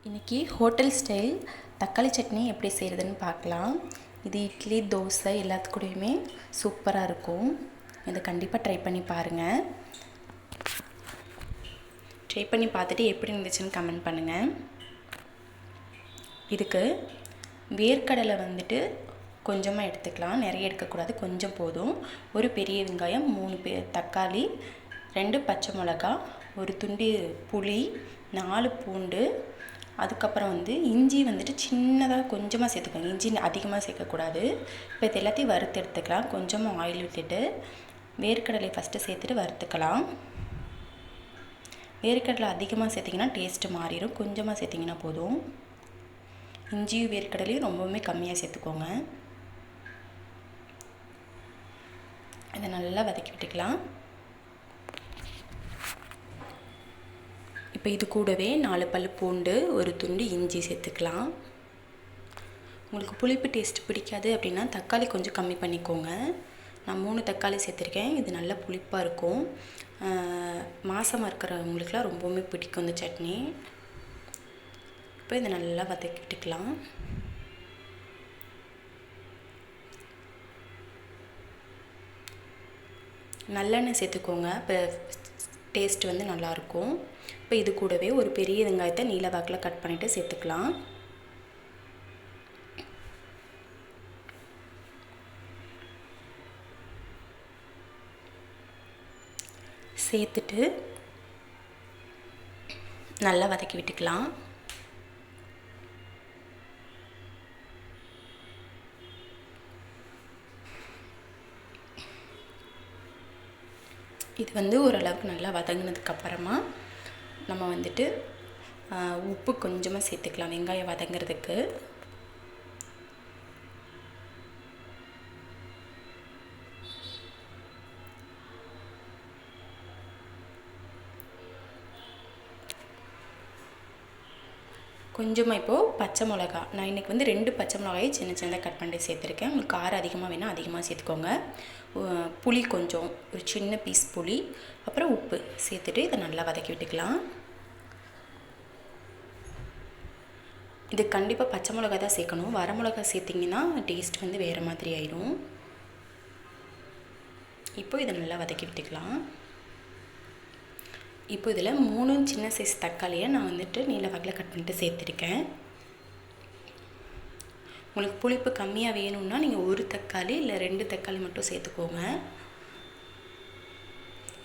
இன்றைக்கி hotel style தக்காளி சட்னி எப்படி செய்கிறதுன்னு பார்க்கலாம். இது இட்லி, தோசை எல்லாத்துக்கூடையுமே சூப்பராக இருக்கும். இதை கண்டிப்பாக ட்ரை பண்ணி பாருங்கள். ட்ரை பண்ணி பார்த்துட்டு எப்படி இருந்துச்சுன்னு கமெண்ட் பண்ணுங்கள். இதுக்கு வேர்க்கடலை கொஞ்சமாக எடுத்துக்கலாம், நிறைய எடுக்கக்கூடாது, கொஞ்சம் போதும். ஒரு பெரிய வெங்காயம், 3 தக்காளி, 2 பச்சை மிளகா, ஒரு துண்டு புளி, 4 பூண்டு, அதுக்கப்புறம் இஞ்சி சின்னதாக கொஞ்சமாக சேர்த்துக்கோங்க. இஞ்சி அதிகமாக சேர்க்கக்கூடாது. இப்போ இது எல்லாத்தையும் வறுத்து எடுத்துக்கலாம். கொஞ்சமாக ஆயில் விட்டுட்டு வேர்க்கடலை ஃபஸ்ட்டு சேர்த்துட்டு வறுத்துக்கலாம். வேர்க்கடலை அதிகமாக சேர்த்திங்கன்னா டேஸ்ட்டு மாறிடும், கொஞ்சமாக சேர்த்திங்கன்னா போதும். இஞ்சியும் வேர்க்கடலையும் ரொம்பவுமே கம்மியாக சேர்த்துக்கோங்க. இதை நல்லா வதக்கி விட்டுக்கலாம். இப்போ இது கூடவே 4 பல் பூண்டு, ஒரு துண்டு இஞ்சி சேர்த்துக்கலாம். உங்களுக்கு புளிப்பு டேஸ்ட் பிடிக்காது அப்படின்னா தக்காளி கொஞ்சம் கம்மி பண்ணிக்கோங்க. நான் 3 தக்காளி சேர்த்துருக்கேன். இது நல்லா புளிப்பாக இருக்கும். மாசமாக இருக்கிறவங்களுக்குலாம் ரொம்பவுமே பிடிக்கும் இந்த சட்னி. இப்போ இதை நல்லா வதக்கி விட்டுக்கலாம். நல்லெண்ணெய் சேர்த்துக்கோங்க, இப்போ டேஸ்ட் நல்லாயிருக்கும். இப்போ இது கூடவே ஒரு பெரிய வெங்காயத்தை நீல வாக்கில் கட் பண்ணிவிட்டு சேர்த்துக்கலாம். சேர்த்துட்டு நல்லா வதக்கி விட்டுக்கலாம். இது ஓரளவுக்கு நல்லா வதங்கினதுக்கப்புறமா நம்ம உப்பு கொஞ்சமாக சேர்த்துக்கலாம் வெங்காயம் வதங்கிறதுக்கு. கொஞ்சமாக இப்போது பச்சை மிளகா, நான் இன்றைக்கி 2 பச்சை மிளகாயை சின்ன சின்னதாக கட் பண்ணி சேர்த்துருக்கேன். உங்களுக்கு காரம் அதிகமாக வேணால் அதிகமாக சேர்த்துக்கோங்க. புளி கொஞ்சம், ஒரு சின்ன பீஸ் புளி, அப்புறம் உப்பு சேர்த்துட்டு இதை நல்லா வதக்கி விட்டுக்கலாம். இது கண்டிப்பாக பச்சை மிளகா தான் சேர்க்கணும். வர மிளகா சேர்த்திங்கன்னா டேஸ்ட் வேறு மாதிரி ஆயிடும். இப்போ இதை நல்லா வதக்கி விட்டுக்கலாம். இப்போ இதில் 3 சின்ன சைஸ் தக்காளியை நான் நீல வாக்கில் கட் பண்ணிட்டு சேர்த்துருக்கேன். உங்களுக்கு புளிப்பு கம்மியாக வேணும்னா நீங்கள் 1 தக்காளி இல்லை 2 தக்காளி மட்டும் சேர்த்துக்கோங்க.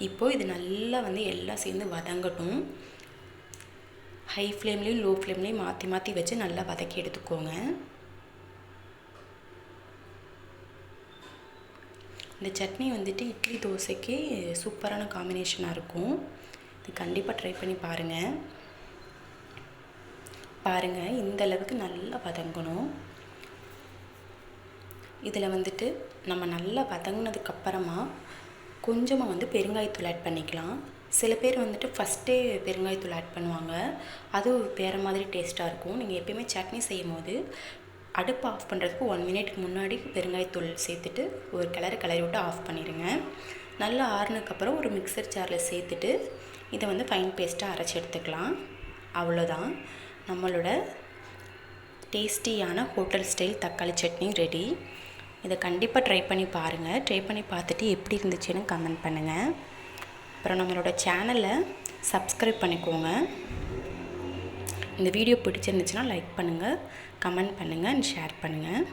இப்போது இது நல்லா எல்லாம் சேர்ந்து வதங்கட்டும். ஹை ஃப்ளேம்லேயும் லோ ஃப்ளேம்லேயும் மாற்றி மாற்றி வச்சு நல்லா வதக்கி எடுத்துக்கோங்க. இந்த சட்னி இட்லி, தோசைக்கு சூப்பரான காம்பினேஷனாக இருக்கும். இது கண்டிப்பாக ட்ரை பண்ணி பாருங்கள். இந்த அளவுக்கு நல்லா வதங்கணும். இதில் நம்ம நல்லா வதங்கினதுக்கப்புறமா கொஞ்சமாக பெருங்காயத்தூள் ஆட் பண்ணிக்கலாம். சில பேர் ஃபஸ்ட்டே பெருங்காயத்தூள் ஆட் பண்ணுவாங்க. அது வேறு மாதிரி டேஸ்ட்டாக இருக்கும். நீங்கள் எப்பயுமே சட்னி செய்யும் போது அடுப்பு ஆஃப் பண்ணுறதுக்கு 1 மினிட்க்கு முன்னாடி பெருங்காயத்தூள் சேர்த்துட்டு ஒரு கிளறி விட்டு ஆஃப் பண்ணிடுங்க. நல்லா ஆறுனதுக்கப்புறம் ஒரு மிக்சர் ஜாரில் சேர்த்துட்டு இதை ஃபைன் பேஸ்ட்டாக அரைச்சி எடுத்துக்கலாம். அவ்வளோதான், நம்மளோட டேஸ்டியான ஹோட்டல் ஸ்டைல் தக்காளி சட்னி ரெடி. இதை கண்டிப்பாக ட்ரை பண்ணி பாருங்கள். ட்ரை பண்ணி பார்த்துட்டு எப்படி இருந்துச்சுன்னு கமெண்ட் பண்ணுங்கள். அப்புறம் நம்மளோட சேனலை சப்ஸ்கிரைப் பண்ணிக்கோங்க. இந்த வீடியோ பிடிச்சிருந்துச்சுன்னா லைக் பண்ணுங்கள், கமெண்ட் பண்ணுங்கள் அண்ட் ஷேர் பண்ணுங்கள்.